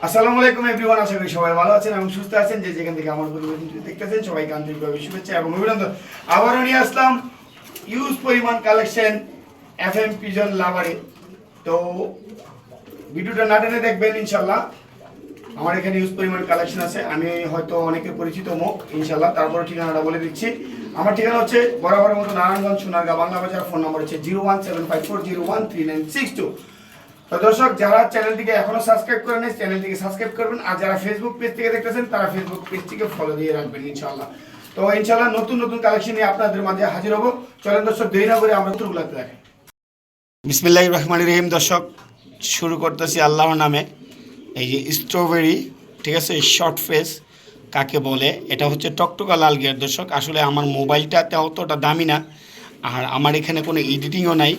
আসসালামু আলাইকুম এভরিওয়ান, আশা করি সবাই ভালো আছেন এবং সুস্থ আছেন। যে যেখান থেকে আমার প্রতিবেদনটি দেখতেছেন সবাইকে আন্তরিকভাবে শুভেচ্ছা এবং অভিনন্দন। আবারও নিয়ে আসলাম ইউজ পরিমাণ কালেকশন এফএম পিজন লাভারে। তো ভিডিওটা না টেনে দেখবেন ইনশাল্লাহ। আমার এখানে ইউজ পরিমাণ কালেকশন আছে, আমি হয়তো অনেকের পরিচিত মুখ ইনশাল্লাহ। তারপরে ঠিকানাটা বলে দিচ্ছি। আমার ঠিকানা হচ্ছে বরাবরের মতো নারায়ণগঞ্জ সোনারগাঁ বাংলা বাজার। ফোন নম্বর হচ্ছে 01754013962। তো দর্শক, যারা চ্যানেলটিকে এখনো সাবস্ক্রাইব করেন নাই চ্যানেলটিকে সাবস্ক্রাইব করবেন, আর যারা ফেসবুক পেজ থেকে দেখতেছেন তারা ফেসবুক পেজটিকে ফলো দিয়ে রাখবেন ইনশাআল্লাহ। তো ইনশাআল্লাহ নতুন নতুন কালেকশন নিয়ে আপনাদের মাঝে হাজির হব। চলেন দর্শক, দেরি না করে আমরা তুরগুলাতে দেখাই। বিসমিল্লাহির রহমানির রহিম। দর্শক, শুরু করতেছি আল্লাহর নামে। এই যে স্ট্রবেরি, ঠিক আছে, শর্ট ফেস কাকে বলে, এটা হচ্ছে টকটকা লাল গিয়ার। দর্শক, আসলে আমার মোবাইলটা অতটা দামি না, আর আমার এখানে কোনো এডিটিংও নাই।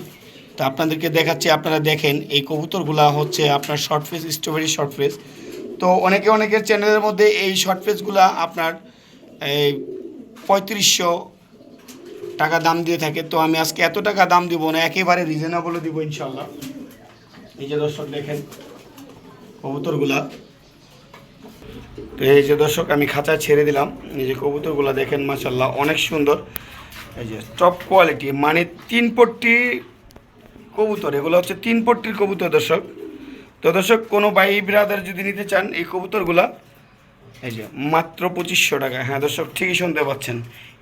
তো আপনাদেরকে দেখাচ্ছি, আপনারা দেখেন এই কবুতরগুলা হচ্ছে আপনার short face, strawberry short face. তো অনেকের চ্যানেলের মধ্যে এই শর্ট ফেসগুলা আপনার এই 3500 টাকা দাম দিয়ে থাকে। তো আমি আজকে এত টাকা দাম দিব না, একেবারে রিজনেবলও দিব ইনশাল্লাহ। এই যে দর্শক দেখেন কবুতরগুলা। তো এই যে দর্শক, আমি খাঁচা ছেড়ে দিলাম। এই যে কবুতরগুলা দেখেন, মাশাল্লাহ অনেক সুন্দর। এই যে টপ কোয়ালিটি, মানে 3 পট্টি কবুতর, এগুলো হচ্ছে 3 পট্টির কবুতর দর্শক। তো দর্শক, কোনো ভাই ব্রাদার যদি নিতে চান এই কবুতরগুলা, এই যে মাত্র 2500 টাকা। হ্যাঁ দর্শক, ঠিকই শুনতে পাচ্ছেন।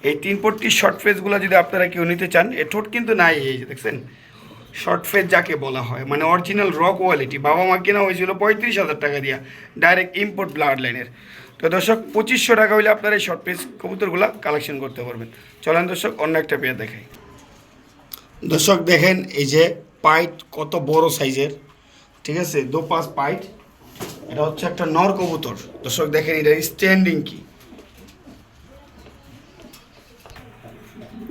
এই 3 পট্টির শর্ট ফেসগুলো যদি আপনারা কেউ নিতে চান, এ ঠোঁট কিন্তু নাই, এই যে দেখছেন শর্ট ফেস যাকে বলা হয়, মানে অরিজিনাল র কোয়ালিটি। বাবা মা কেনা হয়েছিল 35,000 টাকা দিয়া, ডাইরেক্ট ইম্পোর্ট ব্লাড লাইনের। তো দর্শক, 2500 টাকা হলে আপনারা এই শর্ট ফেস কবুতরগুলো কালেকশন করতে পারবেন। চলেন দর্শক, অন্য একটা পেয়ার দেখাই। দর্শক দেখেন এই যে পাইট কত বড় সাইজের, ঠিক আছে, দোপাস পাইট। এটা হচ্ছে একটা নর কবুতর। দর্শক দেখেন এটা স্ট্যান্ডিং কি,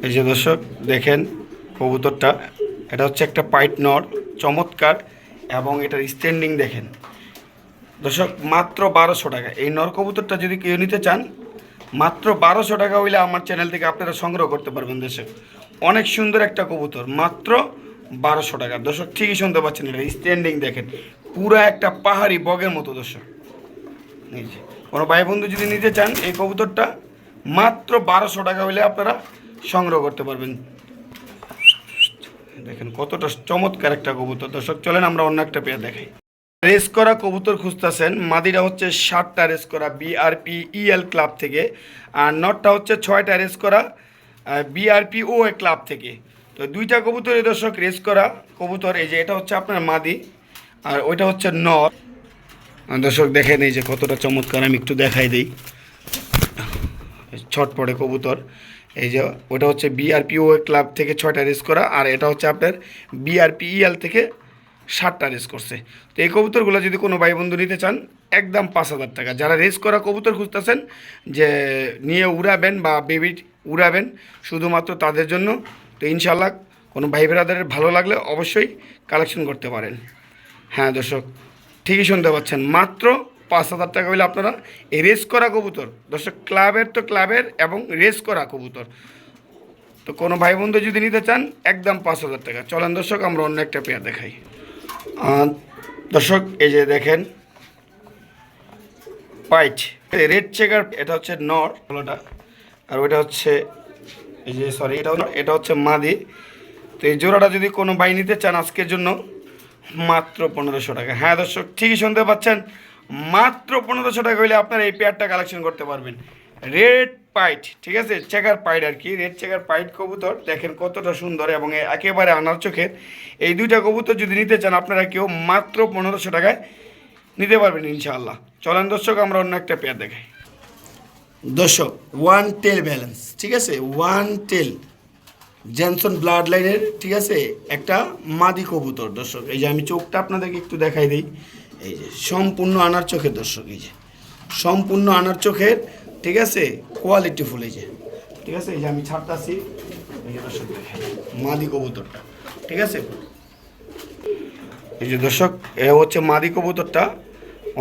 এই যে দর্শক দেখেন কবুতরটা, এটা হচ্ছে একটা পাইট নর, চমৎকার। এবং এটার স্ট্যান্ডিং দেখেন দর্শক, মাত্র 1200 টাকা। এই নর কবুতরটা যদি কেউ নিতে চান, মাত্র 1200 টাকা হইলে আমার চ্যানেল থেকে আপনারা সংগ্রহ করতে পারবেন। দর্শক অনেক সুন্দর একটা কবুতর, মাত্র 1200 টাকা। দর্শক ঠিকই শুনতে পাচ্ছেন, এটা স্ট্যান্ডিং দেখেন, পুরো একটা পাহাড়ি বগের মতো। দর্শক এই যে কোনো ভাই বন্ধু যদি নিতে চান এই কবুতরটা, মাত্র 1200 টাকা হইলে আপনারা সংগ্রহ করতে পারবেন। দেখেন কতটা চমৎকার একটা কবুতর। দর্শক চলেন আমরা অন্য একটা পেয়ার দেখাই। রেস করা কবুতর খুঁজতেছেন, মাদিটা হচ্ছে 7টা রেস করা বিআরপি ইএল ক্লাব থেকে, আর নটটা হচ্ছে 6টা রেস করা বিআরপি ও এ ক্লাব থেকে। তো 2টা কবুতরের দর্শক রেস করা কবুতর। এই যে এটা হচ্ছে আপনার মাদি, আর ওইটা হচ্ছে নর। দর্শক দেখেন এই যে কতটা চমৎকার, আমি একটু দেখাই দিই। ছটপটে কবুতর। এই যে ওটা হচ্ছে বিআরপিও ক্লাব থেকে 6টা রেস করা, আর এটা হচ্ছে আপনার বিআরপিএল থেকে 7টা রেস করছে। তো এই কবুতরগুলো যদি কোনো ভাই বন্ধু নিতে চান, একদম 5000 টাকা। যারা রেস করা কবুতর খুঁজতেছেন যে নিয়ে উড়াবেন বা বেবি উড়াবেন, শুধুমাত্র তাদের জন্য। তো ইনশাল্লাহ কোনো ভাই ব্রাদারের ভালো লাগলে অবশ্যই কালেকশন করতে পারেন। হ্যাঁ দর্শক, ঠিকই শুনতে পাচ্ছেন, মাত্র 5000 টাকা হলে আপনারা এই রেস করা কবুতর। দর্শক ক্লাবের তো ক্লাবের এবং রেস করা কবুতর। তো কোনো ভাই বন্ধু যদি নিতে চান, একদম 5000 টাকা। চলেন দর্শক আমরা অন্য একটা পেয়ার দেখাই। দর্শক এই যে দেখেন পাইট রেড চেকার, এটা হচ্ছে নর হলোটা, আর ওইটা হচ্ছে এই যে সরি এটা হচ্ছে মাদি। তো এই জোড়াটা যদি কোনো ভাই নিতে চান আজকের জন্য, মাত্র 1500 টাকা। হ্যাঁ দর্শক ঠিকই শুনতে পাচ্ছেন, মাত্র 1500 টাকা হলে আপনারা এই পেয়ারটা কালেকশন করতে পারবেন। রেড পাইট, ঠিক আছে, চেকার পাইট আর কি, রেড চেকার পাইট কবুতর। দেখেন কতটা সুন্দর এবং একেবারে আনার চোখের। এই 2টা কবুতর যদি নিতে চান আপনারা কেউ, মাত্র 1500 টাকায় নিতে পারবেন ইনশাআল্লাহ। চলেন দর্শক আমরা অন্য একটা পেয়ার দেখাই। দর্শক ওয়ান টেল ব্যালেন্স, ঠিক আছে, ওয়ান টেল জেনসন ব্লাড লাইনের, ঠিক আছে, একটা মাদি কবুতর। দর্শক এই যে আমি চোখটা আপনাদেরকে একটু দেখাই দিই। এই যে সম্পূর্ণ আনার চোখের দর্শক, এই যে সম্পূর্ণ আনার চোখের, ঠিক আছে, কোয়ালিটি ফুল। এই যে ঠিক আছে, এই যে আমি ছাড়তাছি, এই যে দর্শক দেখেন মাদি কবুতরটা, ঠিক আছে। এই যে দর্শক এ হচ্ছে মাদি কবুতরটা,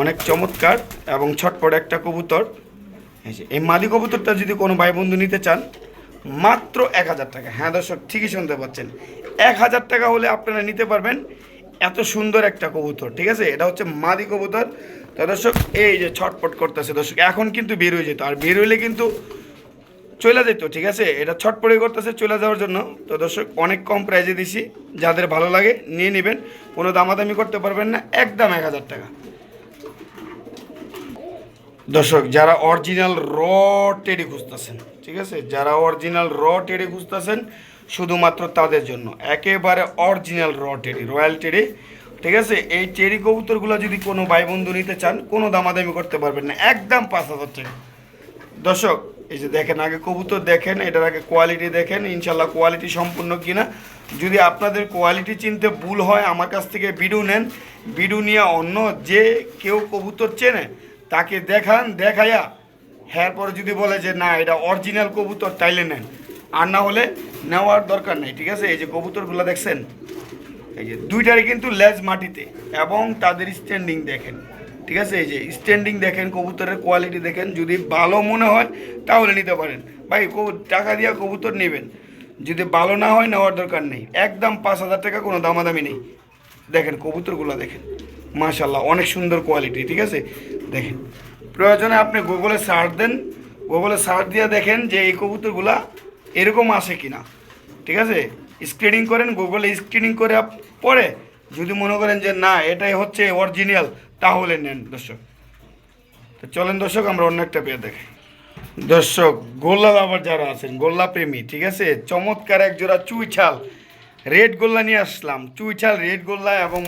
অনেক চমৎকার এবং ছটপট একটা কবুতর। এই যে এই মাদি কবুতরটা যদি কোনো ভাই বন্ধু নিতে চান, মাত্র 1000 টাকা। হ্যাঁ দর্শক ঠিকই শুনতে পাচ্ছেন, 1000 টাকা হলে আপনারা নিতে পারবেন এত সুন্দর একটা কবুতর, ঠিক আছে? এটা হচ্ছে মাদি কবুতর। তো দর্শক এই যে ছটপট করতেছে দর্শক, এখন কিন্তু বের হয়ে যেত, আর বের হইলে কিন্তু চলে যেত, ঠিক আছে? এটা ছটপটে করতেছে চলে যাওয়ার জন্য। তো দর্শক অনেক কম প্রাইজে দিছি, যাদের ভালো লাগে নিয়ে নেবেন, কোনো দামাদামি করতে পারবেন না, একদম 1000 টাকা। দর্শক যারা অরিজিনাল র টেডি খুঁজতেছেন, ঠিক আছে, যারা অরিজিনাল র টেডি খুঁজতেছেন শুধুমাত্র তাদের জন্য একেবারে অরিজিনাল র টেডি, রয়্যাল টেডি, ঠিক আছে? এই টেডি কবুতরগুলো যদি কোনো ভাই বন্ধু নিতে চান কোনো দামাদামি করতে পারবেন না, একদম 5000 টাকা। দর্শক এই যে দেখেন, আগে কবুতর দেখেন, এটার আগে কোয়ালিটি দেখেন, ইনশাল্লাহ কোয়ালিটি সম্পূর্ণ কিনা। যদি আপনাদের কোয়ালিটি চিনতে ভুল হয় আমার কাছ থেকে ভিডিও নেন, ভিডিও নিয়ে অন্য যে কেউ কবুতর চেনে তাকে দেখান, দেখাইয়া হ্যাঁ পরে যদি বলে যে না এটা অরিজিনাল কবুতর তাইলে নেন, আর না হলে নেওয়ার দরকার নেই, ঠিক আছে? এই যে কবুতরগুলো দেখছেন, এই যে দুইটারই কিন্তু লেজ মাটিতে এবং তাদের স্ট্যান্ডিং দেখেন, ঠিক আছে? এই যে স্ট্যান্ডিং দেখেন, কবুতরের কোয়ালিটি দেখেন, যদি ভালো মনে হয় তাহলে নিতে পারেন ভাই, টাকা দিয়ে কবুতর নেবেন, যদি ভালো না হয় নেওয়ার দরকার নেই, একদম 5000 টাকা, কোনো দামাদামি নেই। দেখেন কবুতরগুলো দেখেন, মাশাল্লাহ অনেক সুন্দর কোয়ালিটি, ঠিক আছে? দেখেন প্রয়োজনে আপনি গুগলে সার্চ দেন, গুগলে সার্চ দিয়ে দেখেন যে এই কবুতরগুলা এরকম আসে কিনা, ঠিক আছে? স্ক্রিনিং করেন, গুগলে স্ক্রিনিং করে পরে যদি মনে করেন যে না এটাই হচ্ছে অরিজিনাল তাহলে নেন দর্শক। তো চলেন দর্শক আমরা অন্য একটা পেয়ে দেখাই। দর্শক গোল্লা লাভার যারা আছেন, গোল্লা প্রেমী, ঠিক আছে, চমৎকার এক জোড়া চুইছাল রেড গোল্লা নিয়ে আসলাম, চুইছাল রেড গোল্লা, এবং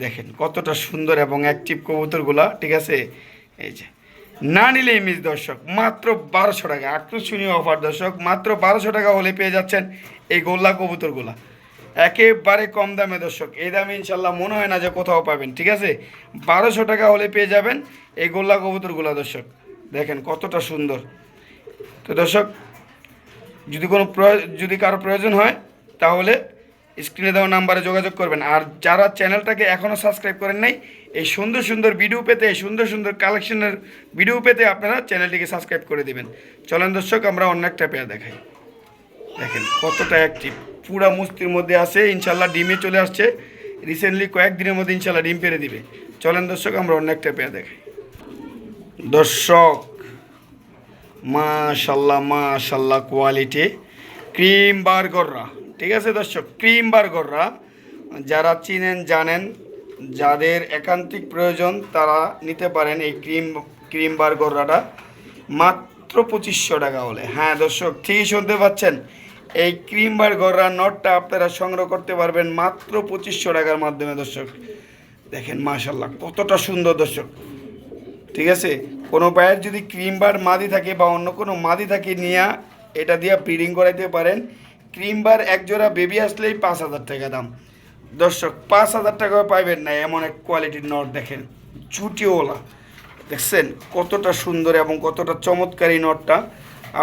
দেখেন কতটা সুন্দর এবং অ্যাক্টিভ কবুতরগুলা, ঠিক আছে? এই যে না নিলে ইমেজ দর্শক মাত্র 1200 টাকা, আকর্ষণীয় অফার দর্শক, মাত্র 1200 টাকা হলে পেয়ে যাচ্ছেন এই গোল্লা কবুতরগুলা, একেবারে কম দামে দর্শক। এই দামে ইনশাল্লাহ মনে হয় না যে কোথাও পাবেন, ঠিক আছে? 1200 টাকা হলে পেয়ে যাবেন এই গোল্লা কবুতরগুলা দর্শক, দেখেন কতটা সুন্দর। তো দর্শক যদি কারো প্রয়োজন হয় তাহলে স্ক্রিনে দেওয়া নাম্বারে যোগাযোগ করবেন। আর যারা চ্যানেলটাকে এখনও সাবস্ক্রাইব করেন নাই, এই সুন্দর সুন্দর ভিডিও পেতে, এই সুন্দর সুন্দর কালেকশনের ভিডিও পেতে আপনারা চ্যানেলটিকে সাবস্ক্রাইব করে দিবেন। চলেন দর্শক আমরা অন্য একটা পেয়ার দেখাই। দেখেন কতটা অ্যাক্টিভ, পুরা মুস্তির মধ্যে আছে, ইনশাল্লাহ ডিমে চলে আসছে রিসেন্টলি, কয়েকদিনের মধ্যে ইনশাল্লাহ ডিম পেরে দিবে। চলেন দর্শক আমরা অন্য একটা পেয়ার দেখাই। দর্শক মাশাল্লাহ মাশাল্লাহ কোয়ালিটি ক্রিম বার্গররা, ঠিক আছে দর্শক, ক্রিম বার্গররা যারা চিনেন জানেন, যাদের একান্তিক প্রয়োজন তারা নিতে পারেন এই ক্রিম বার্গররাটা মাত্র 2500 টাকা হলে। হ্যাঁ দর্শক ঠিকই শুনতে পাচ্ছেন, এই ক্রিম বার্গররা নটটা আপনারা সংগ্রহ করতে পারবেন মাত্র 2500 টাকার মাধ্যমে দর্শক। দেখেন মাশাল্লাহ কতটা সুন্দর দর্শক, ঠিক আছে? কোনো পায়ের যদি ক্রিম বার মাদি থাকে বা অন্য কোনো মাদি থাকে নিয়ে এটা দিয়ে ব্রিডিং করাইতে পারেন। ক্রিম বার এক জোড়া বেবি আসলেই 5000 টাকা দাম দর্শক, 5000 টাকাও পাইবেন না এমন এক কোয়ালিটির নট। দেখেন চুটিওলা, দেখছেন কতটা সুন্দর এবং কতটা চমৎকার এই নটটা।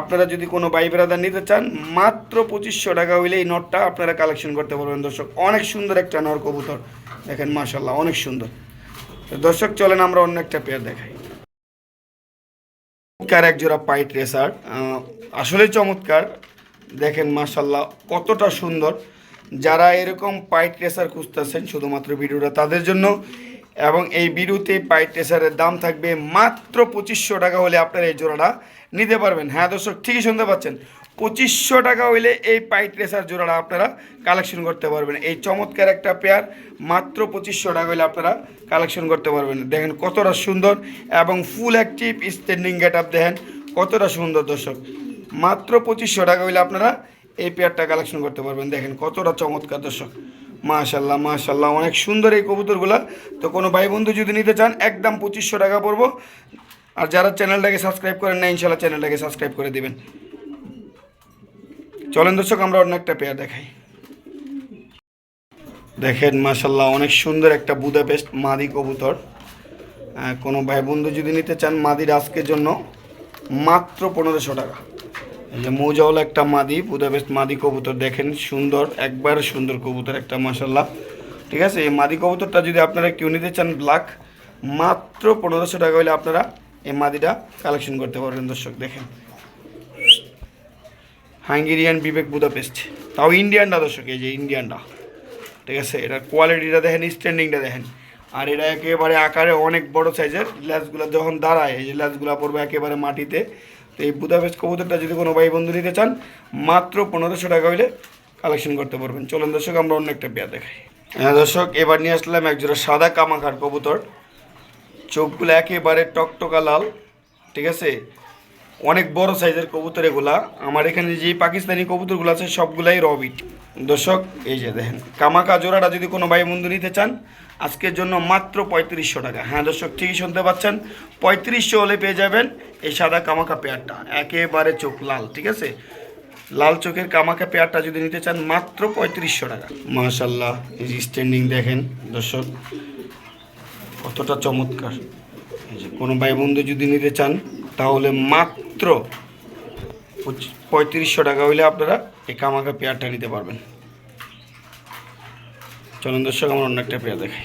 আপনারা যদি কোনো ভাই ব্রাদার নিতে চান মাত্র 2500 টাকা হইলে এই নটটা আপনারা কালেকশন করতে পারবেন দর্শক। অনেক সুন্দর একটা নর কবুতর, দেখেন মাশাল্লাহ অনেক সুন্দর। দর্শক চলেন আমরা অন্য একটা পেয়ার দেখাই। চমৎকার এক জোড়া পাইট রেসার, আসলে চমৎকার, দেখেন মাশাল্লাহ কতটা সুন্দর। যারা এরকম পাইট রেসার খুঁজতেছেন শুধুমাত্র ভিডিওটা তাদের জন্য, এবং এই ভিডিওতে পাইট রেসারের দাম থাকবে মাত্র 2500 টাকা হলে আপনারা এই জোড়াটা নিতে পারবেন। হ্যাঁ দর্শক ঠিকই শুনতে পাচ্ছেন, 2500 টাকা হইলে এই পাইট রেসার জোড়াটা আপনারা কালেকশন করতে পারবেন। এই চমৎকার একটা পেয়ার মাত্র 2500 টাকা হইলে আপনারা কালেকশন করতে পারবেন। দেখেন কতটা সুন্দর এবং full active standing get up, দেখেন কতটা সুন্দর দর্শক। মাত্র 2500 টাকা হইলে আপনারা এই পেয়ারটা কালেকশন করতে পারবেন। দেখেন কতটা চমৎকার দর্শক, মাশাল্লাহ মাশাল্লাহ অনেক সুন্দর এই কবুতরগুলো। তো কোনো ভাই বন্ধু যদি নিতে চান একদম 2500 টাকা পড়বো। আর যারা চ্যানেলটাকে সাবস্ক্রাইব করেন না ইনশাল্লাহ চ্যানেলটাকে সাবস্ক্রাইব করে দিবেন। চলেন দর্শক আমরা অন্য একটা পেয়ার দেখাই। দেখেন মাশাল্লাহ অনেক সুন্দর একটা বুদাপেস্ট মাদি কবুতর। কোনো ভাই বন্ধু যদি নিতে চান মাদির আজকের জন্য মাত্র 1500 টাকা। এই যে মৌজাওয়ালা একটা মাদি বুদাপেস্ট মাদি কবুতর, দেখেন সুন্দর, একবার সুন্দর কবুতর একটা মাশাল্লাহ, ঠিক আছে? এই মাদি কবুতরটা যদি আপনারা কেউ নিতে চান ব্ল্যাক, মাত্র 1500 টাকা হলে আপনারা এই মাদিটা কালেকশন করতে পারবেন দর্শক। দেখেন হাঙ্গেরিয়ান বিবেক বুদাপেস্ট, তাও ইন্ডিয়ানটা দর্শক, এই যে ইন্ডিয়ানটা ঠিক আছে, এটার কোয়ালিটিটা দেখেন, স্ট্যান্ডিংটা দেখেন। আর এটা একেবারে আকারে অনেক বড় সাইজের, ল্যাজগুলো যখন দাঁড়ায় এই যে ল্যাজগুলো পড়বে একেবারে মাটিতে। তো এই বুদাপেস্ট কবুতরটা যদি কোনো ভাই বন্ধু নিতে চান মাত্র 1500 টাকা হইলে কালেকশন করতে পারবেন। চলুন দর্শক আমরা অন্য একটা পেয়ার দেখাই। হ্যাঁ দর্শক, এবার নিয়ে আসলাম একজোড়া সাদা কামাখার কবুতর, চোখগুলো একেবারে টকটকা লাল, ঠিক আছে, অনেক বড় সাইজের কবুতর এগুলা। আমার এখানে যে পাকিস্তানি কবুতরগুলো আছে সবগুলাই রবিট। দর্শক এই যে দেখেন কামাকা জোড়াটা যদি কোনো ভাই বন্ধু নিতে চান আজকের জন্য মাত্র 3500 টাকা। হ্যাঁ দর্শক, ঠিকই শুনতে পাচ্ছেন, 3500 হলে পেয়ে যাবেন এই সাদা কামাকা পেয়ারটা, একেবারে চোখ লাল, ঠিক আছে, লাল চোখের কামাকা পেয়ারটা যদি নিতে চান মাত্র 3500 টাকা। মাশাল্লাহ, এই যে স্ট্যান্ডিং দেখেন দর্শক কতটা চমৎকার। এই যে কোনো ভাই বন্ধু যদি নিতে চান তাহলে মাত্র 3500 টাকা হইলে আপনারা এই কামাকা পেয়ারটা নিতে পারবেন। চলুন দর্শক আমরা অন্য একটা পেয়ার দেখাই।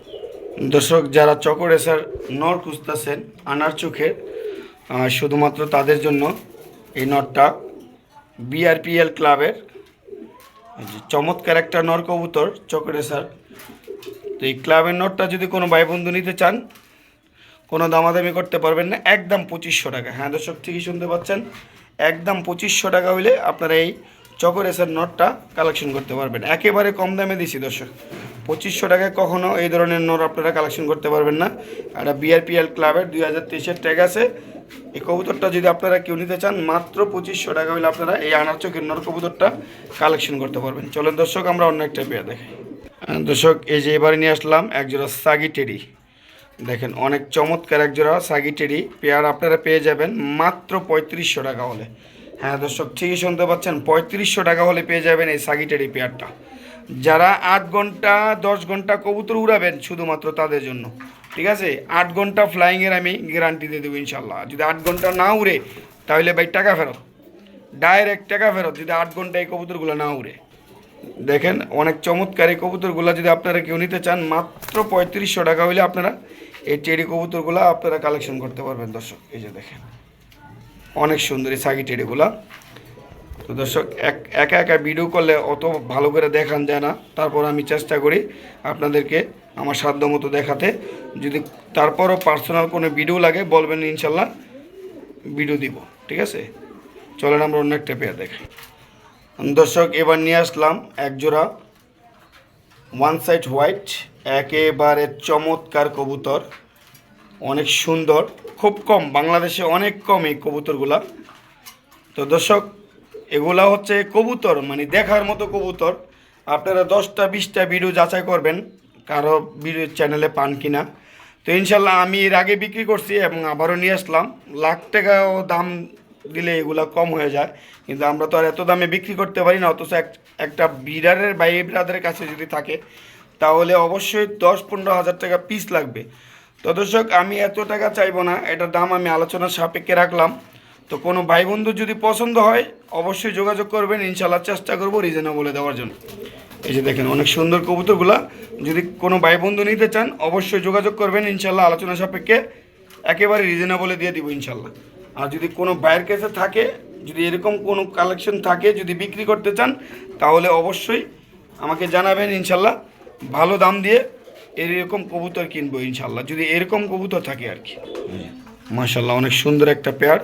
দর্শক যারা চকো রেসার নর খুঁজতেছেন আনার চোখের, শুধুমাত্র তাদের জন্য এই নরটা বিআরপিএল ক্লাবের এই যে চমৎকার একটা নর কবুতর চকো রেসার। তো এই ক্লাবের নরটা যদি কোনো ভাই বন্ধু নিতে চান কোনো দামাদামি করতে পারবেন না, একদম 2500 টাকা। হ্যাঁ দর্শক, ঠিকই শুনতে পাচ্ছেন, একদম 2500 টাকা হইলে আপনারা এই চকো রেসার নটটা কালেকশন করতে পারবেন। একেবারে কম দামে দিছি দর্শক, 2500 টাকায় কখনও এই ধরনের নট আপনারা কালেকশন করতে পারবেন না। আর বিআরপিএল ক্লাবের 2023-এর ট্যাগ আছে। এই কবুতরটা যদি আপনারা কেউ নিতে চান মাত্র 2500 টাকা হইলে আপনারা এই আনার চোখের নর কবুতরটা কালেকশন করতে পারবেন। চলেন দর্শক আমরা অন্য একটা পেয়ার দেখাই। দর্শক এই যে এবারে নিয়ে আসলাম একজোড়া সাগি টেডি, দেখেন অনেক চমৎকার একজোড়া সাগি টেডি পেয়ার আপনারা পেয়ে যাবেন মাত্র 3500 টাকা হলে। হ্যাঁ দর্শক, ঠিকই শুনতে পাচ্ছেন, 3500 টাকা হলে পেয়ে যাবেন এই সাগি টেডি পেয়ারটা। যারা 8 ঘন্টা 10 ঘন্টা কবুতর উড়াবেন শুধুমাত্র তাদের জন্য, ঠিক আছে, 8 ঘন্টা ফ্লাইংয়ের আমি গ্যারান্টি দিয়ে দেবো ইনশাল্লাহ। যদি 8 ঘন্টা না উড়ে তাহলে ভাই টাকা ফেরত, ডাইরেক্ট টাকা ফেরত, যদি 8 ঘন্টা এই কবুতরগুলো না উড়ে। দেখেন অনেক চমৎকার এই কবুতরগুলো যদি আপনারা কেউ নিতে চান মাত্র 3500 টাকা হইলে আপনারা এই টেডি কবুতরগুলো আপনারা কালেকশন করতে পারবেন। দর্শক এই যে দেখেন অনেক সুন্দর এই সাগি টেডিগুলা। তো দর্শক একা একা ভিডিও করলে অত ভালো করে দেখান যায় না, তারপর আমি চেষ্টা করি আপনাদেরকে আমার সাধ্য মতো দেখাতে। যদি তারপরও পার্সোনাল কোনো ভিডিও লাগে বলবেন, ইনশাল্লাহ ভিডিও দিব, ঠিক আছে। চলেন আমরা অন্য একটা পেয়ার দেখাই। দর্শক এবার নিয়ে আসলাম একজোড়া ওয়ান সাইড হোয়াইট, একেবারে চমৎকার কবুতর, অনেক সুন্দর, খুব কম, বাংলাদেশে অনেক কম এই কবুতরগুলা। তো দর্শক এগুলা হচ্ছে কবুতর মানে দেখার মতো কবুতর। আপনারা 10টা 20টা ভিডিও যাচাই করবেন কারো ভিডিও চ্যানেলে পান কিনা। তো ইনশাল্লাহ আমি এর আগে বিক্রি করছি এবং আবারও নিয়ে আসলাম, লাখ টাকাও দাম দিলে এগুলা কম হয়ে যায়, কিন্তু আমরা তো আর এত দামে বিক্রি করতে পারি না। অথচ একটা ব্রিডারের বা এই ব্রাদারের কাছে যদি থাকে তাহলে অবশ্যই 10-15 হাজার টাকা পিস লাগবে। তো দর্শক আমি এত টাকা চাইবো না, এটার দাম আমি আলোচনার সাপেক্ষে রাখলাম। তো কোনো ভাই বন্ধু যদি পছন্দ হয় অবশ্যই যোগাযোগ করবেন, ইনশাল্লাহ চেষ্টা করবো রিজনেবলে দেওয়ার জন্য। এই যে দেখেন অনেক সুন্দর কবুতরগুলা, যদি কোনো ভাই বন্ধু নিতে চান অবশ্যই যোগাযোগ করবেন, ইনশাল্লাহ আলোচনা সাপেক্ষে একেবারে রিজনেবলে দিয়ে দিব ইনশাল্লাহ। আর যদি কোনো ভাইয়ের কাছে থাকে, যদি এরকম কোনো কালেকশন থাকে যদি বিক্রি করতে চান তাহলে অবশ্যই আমাকে জানাবেন, ইনশাল্লাহ ভালো দাম দিয়ে এরকম কবুতর কিনবো ইনশাল্লাহ, যদি এরকম কবুতর থাকে আর কি। মাশাল্লাহ অনেক সুন্দর একটা পেয়ার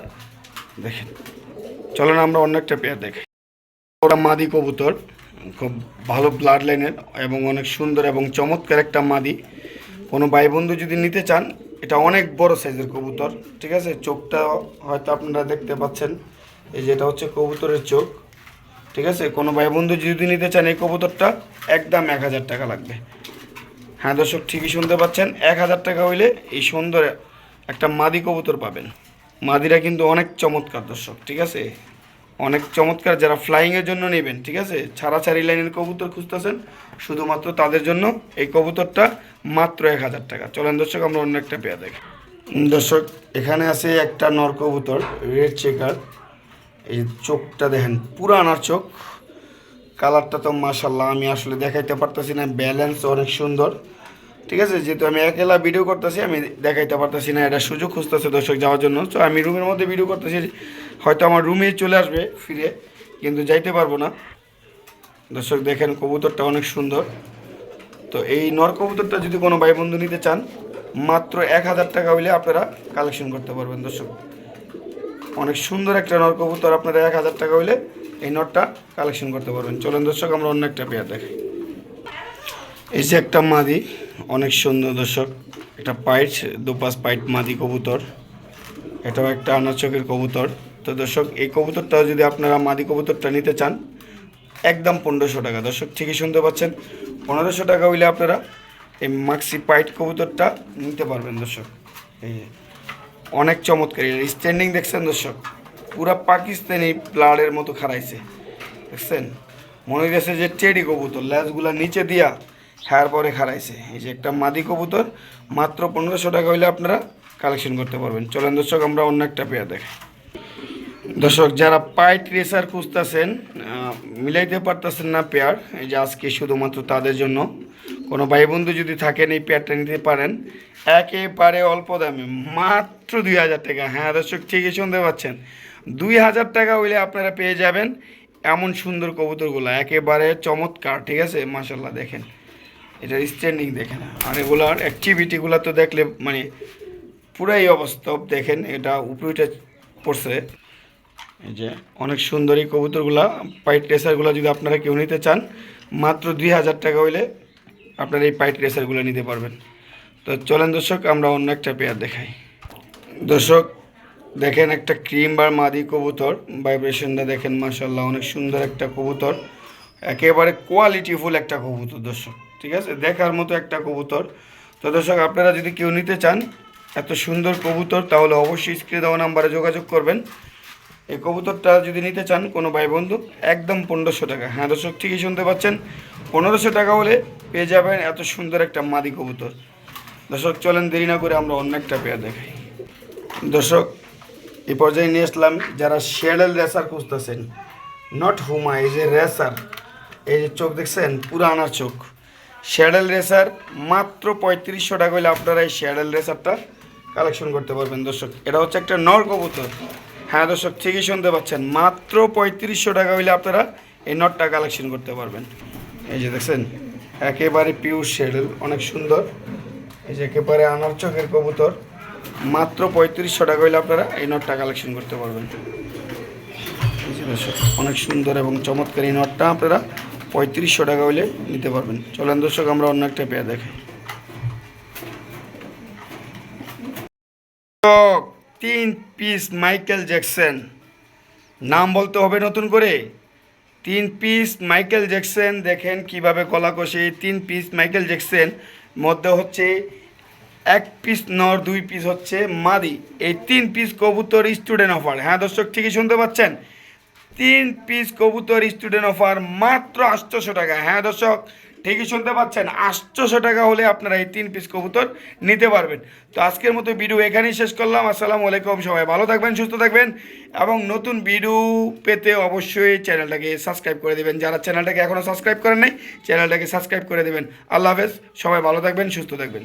দেখেন। চলেন আমরা অন্য একটা পেয়ার দেখি। ওরা মাদি কবুতর, খুব ভালো ব্লাড লাইনের এবং অনেক সুন্দর এবং চমৎকার একটা মাদি। কোনো ভাই বন্ধু যদি নিতে চান, এটা অনেক বড় সাইজের কবুতর, ঠিক আছে, চোখটা হয়তো আপনারা দেখতে পাচ্ছেন, এই যেটা হচ্ছে কবুতরের চোখ, ঠিক আছে। কোনো ভাই বন্ধু যদি নিতে চান এই কবুতরটা একদম 1000 টাকা লাগবে। হ্যাঁ দর্শক, ঠিকই শুনতে পাচ্ছেন, 1000 টাকা হইলে এই সুন্দর একটা মাদি কবুতর পাবেন। মাদিরা কিন্তু অনেক চমৎকার দর্শক, ঠিক আছে, অনেক চমৎকার। যারা ফ্লাইংয়ের জন্য নেবেন, ঠিক আছে, ছাড়াছাড়ি লাইনের কবুতর খুঁজতেছেন শুধুমাত্র তাদের জন্য এই কবুতরটা মাত্র 1000 টাকা। চলেন দর্শক আমরা অন্য একটা পেয়ার দেখি। দর্শক এখানে আছে একটা নর কবুতর রেড চেকার, এই চোখটা দেখেন পুরো আনার চোখ, কালারটা তো মাশাল্লাহ আমি আসলে দেখাইতে পারতেছি না, ব্যালেন্স অনেক সুন্দর, ঠিক আছে। যেহেতু আমি একলা ভিডিও করতেছি আমি দেখাইতে পারতেছি না, এটা সুযোগ খুঁজতেছে দর্শক যাওয়ার জন্য। তো আমি রুমের মধ্যে ভিডিও করতেছি, হয়তো আমার রুমে চলে আসবে ফিরে, কিন্তু যাইতে পারবো না। দর্শক দেখেন কবুতরটা অনেক সুন্দর, তো এই নর কবুতরটা যদি কোনো ভাই বন্ধু নিতে চান মাত্র 1000 টাকা হইলে আপনারা কালেকশন করতে পারবেন দর্শক। অনেক সুন্দর একটা নর কবুতর, আপনারা 1000 টাকা হইলে এই নটটা কালেকশন করতে পারবেন। চলেন দর্শক আমরা অন্য একটা পেয়ার দেখাই। এই যে একটা মাদি, অনেক সুন্দর দর্শক, একটা পাইট, দুপাশ পাইট মাদি কবুতর, এটাও একটা আনার চোখের কবুতর। তো দর্শক এই কবুতরটা যদি আপনারা মাদি কবুতরটা নিতে চান একদম 1500 টাকা দর্শক, ঠিকই শুনতে পাচ্ছেন, 1500 টাকা হইলে আপনারা এই মাক্সি পাইট কবুতরটা নিতে পারবেন দর্শক। এই যে অনেক চমৎকার, স্ট্যান্ডিং দেখছেন দর্শক, পুরা পাকিস্তানি ব্লাডের মতো খাড়াইছে দেখছেন, মনে হইতেছে যে টেডি কবুতর, ল্যাজগুলা নিচে দিয়া হ্যার পরে খাড়াইছে। এই যে একটা মাদি কবুতর মাত্র 1500 টাকা হইলে আপনারা কালেকশন করতে পারবেন। চলেন দর্শক আমরা অন্য একটা পেয়ার দেখাই। দর্শক যারা পাইট রেসার খুঁজতেছেন, মিলাইতে পারতেছেন না পেয়ার, এই যে আজকে শুধুমাত্র তাদের জন্য, কোনো ভাই বন্ধু যদি থাকেন এই পেয়ারটা নিতে পারেন একেবারে অল্প দামে মাত্র 2000 টাকা। হ্যাঁ দর্শক ঠিকই শুনতে পাচ্ছেন, 2000 টাকা হইলে আপনারা পেয়ে যাবেন এমন সুন্দর কবুতরগুলো, একেবারে চমৎকার, ঠিক আছে, মাশাল্লাহ দেখেন এটার স্ট্যান্ডিং দেখেন, আর এগুলার অ্যাক্টিভিটিগুলো তো দেখলে মানে পুরাই অবাস্তব। দেখেন এটা উপরে পড়ছে, এই যে অনেক সুন্দর এই কবুতরগুলা, পাইট রেসারগুলো যদি আপনারা কেউ নিতে চান মাত্র 2000 টাকা হইলে আপনারা এই পাইট রেসারগুলো নিতে পারবেন। তো চলেন দর্শক আমরা অন্য একটা পেয়ার দেখাই। দর্শক দেখেন একটা ক্রিম বার মাদি কবুতর, ভাইব্রেশনটা দেখেন মাশাল্লাহ, অনেক সুন্দর একটা কবুতর, একেবারে কোয়ালিটিফুল একটা কবুতর দর্শক, ঠিক আছে, দেখার মতো একটা কবুতর। তো দর্শক আপনারা যদি কেউ নিতে চান এত সুন্দর কবুতর তাহলে অবশ্যই স্ক্রিনে দেওয়া নাম্বারে যোগাযোগ করবেন। এই কবুতরটা যদি নিতে চান কোনো ভাই বন্ধু একদম 1500 টাকা। হ্যাঁ দর্শক ঠিকই শুনতে পাচ্ছেন, 1500 টাকা হলে পেয়ে যাবেন এত সুন্দর একটা মাদি কবুতর। দর্শক চলেন দেরি না করে আমরা অন্য একটা পেয়ার দেখাই। দর্শক এই পর্যায়ে নিয়ে আসলাম যারা শ্যাডেল রেসার খুঁজতেছেন, নট হুমা, এই যে রেসার, এই যে চোখ দেখছেন পুরো আনার চোখ, শ্যাডেল রেসার মাত্র 3500 টাকা হলে আপনারা এই শ্যাডেল রেসারটা কালেকশন করতে পারবেন দর্শক। এটা হচ্ছে একটা নর কবুতর। হ্যাঁ দর্শক ঠিকই শুনতে পাচ্ছেন, মাত্র 3500 টাকা হইলে আপনারা এই নটটা কালেকশন করতে পারবেন। এই যে দেখছেন একেবারে পিওর শ্যাডেল, অনেক সুন্দর, এই যে একেবারে আনার চোখের কবুতর, মাত্র 3500 টাকা হইলে আপনারা এই নটটা কালেকশন করতে পারবেন। এই যে দর্শক অনেক সুন্দর এবং চমৎকার এই নটটা আপনারা 3500 টাকা হইলে নিতে পারবেন। চলেন দর্শক আমরা অন্য একটা পেয়ার দেখাই। 3 পিস মাইকেল জ্যাকসন, নাম বলতে হবে নতুন করে, 3 পিস মাইকেল জ্যাকসন, দেখেন কিভাবে গলা কষে। 3 পিস মাইকেল জ্যাকসন মধ্যে হচ্ছে 1 পিস নর, 2 পিস হচ্ছে মাদি, এই 3 পিস কবুতর স্টুডেন্ট অফার। হ্যাঁ দর্শক ঠিকই শুনতে পাচ্ছেন, 3 পিস কবুতর স্টুডেন্ট অফার মাত্র 800 টাকা। হ্যাঁ দর্শক ঠিকই শুনতে পাচ্ছেন, 800 টাকা হলে আপনারা এই 3 পিস কবুতর নিতে পারবেন। তো আজকের মতো ভিডিও এখানেই শেষ করলাম। আসসালামু আলাইকুম, সবাই ভালো থাকবেন, সুস্থ থাকবেন এবং নতুন ভিডিও পেতে অবশ্যই চ্যানেলটাকে সাবস্ক্রাইব করে দেবেন। যারা চ্যানেলটাকে এখনও সাবস্ক্রাইব করেন নাই চ্যানেলটাকে সাবস্ক্রাইব করে দেবেন। আল্লাহ হাফেজ, সবাই ভালো থাকবেন, সুস্থ থাকবেন।